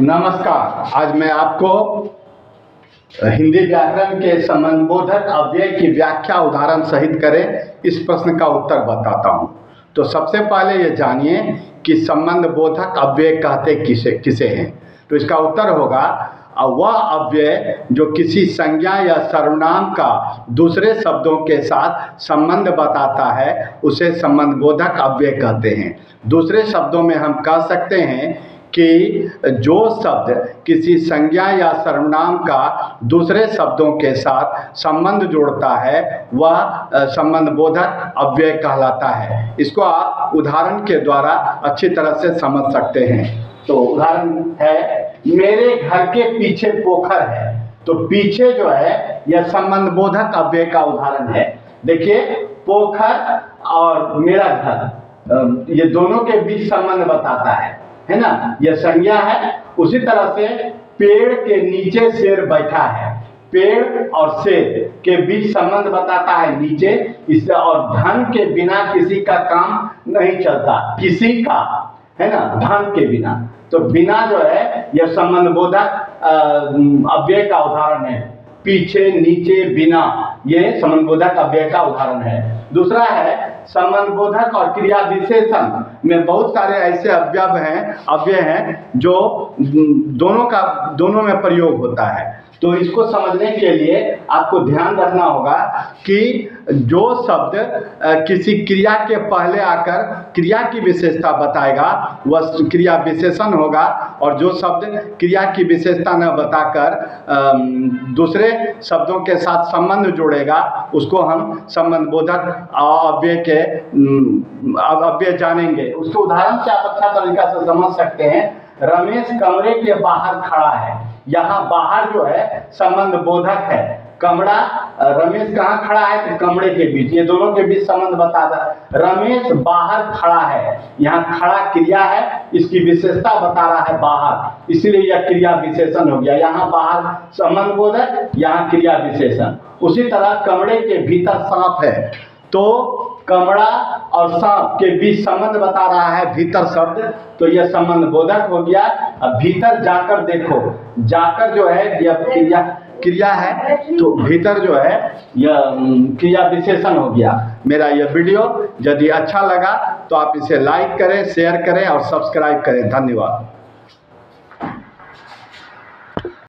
नमस्कार। आज मैं आपको हिंदी व्याकरण के संबंधबोधक अव्यय की व्याख्या उदाहरण सहित करें इस प्रश्न का उत्तर बताता हूं। तो सबसे पहले ये जानिए कि संबंधबोधक अव्यय कहते किसे हैं। तो इसका उत्तर होगा वह अव्यय जो किसी संज्ञा या सर्वनाम का दूसरे शब्दों के साथ संबंध बताता है उसे संबंधबोधक अव्यय कहते हैं। दूसरे शब्दों में हम कह सकते हैं कि जो शब्द किसी संज्ञा या सर्वनाम का दूसरे शब्दों के साथ संबंध जोड़ता है वह संबंधबोधक अव्यय कहलाता है। इसको आप उदाहरण के द्वारा अच्छी तरह से समझ सकते हैं। तो उदाहरण है, मेरे घर के पीछे पोखर है। तो पीछे जो है यह संबंधबोधक अव्यय का उदाहरण है। देखिए, पोखर और मेरा घर ये दोनों के बीच संबंध बताता है ना, यह संज्ञा है। उसी तरह से पेड़ के नीचे शेर बैठा है, पेड़ और शेर के बीच संबंध बताता है नीचे। इससे और धन के बिना किसी का काम नहीं चलता, किसी का, है ना, धन के बिना। तो बिना जो है यह संबंधबोधक अव्यय का उदाहरण है। पीछे, नीचे, बिना, ये संबंधबोधक अव्यय का उदाहरण है। दूसरा है संबंधबोधक और क्रिया विशेषण में बहुत सारे ऐसे अव्यय हैं जो दोनों में प्रयोग होता है। तो इसको समझने के लिए आपको ध्यान रखना होगा कि जो शब्द किसी क्रिया के पहले आकर क्रिया की विशेषता बताएगा वह क्रिया विशेषण होगा, और जो शब्द क्रिया की विशेषता न बताकर दूसरे शब्दों के साथ संबंध जोड़ेगा उसको हम संबंधबोधक अव्यय जानेंगे। उसके उदाहरण से आप अच्छा तरीका से समझ सकते हैं। रमेश कमरे के बाहर खड़ा है। यहाँ बाहर जो है संबंधबोधक है। कमरा, रमेश कहाँ खड़ा है? तो कमरे के बीच, ये दोनों के बीच संबंध बताता है। रमेश बाहर खड़ा है, यहाँ खड़ा क्रिया है, इसकी विशेषता बता रहा है बाहर, इसलिए यह क्रिया विशेषण हो गया। यहाँ बाहर संबंधबोधक, यहाँ क्रिया विशेषण। उसी तरह कमरे के भीतर सांप है, तो कमरा और सांप के बीच संबंध बता रहा है भीतर शब्द, तो यह संबंधबोधक हो गया। अब भीतर जाकर देखो, जाकर जो है यह क्रिया है, तो भीतर जो है यह क्रिया विशेषण हो गया। मेरा यह वीडियो यदि अच्छा लगा तो आप इसे लाइक करें, शेयर करें और सब्सक्राइब करें। धन्यवाद।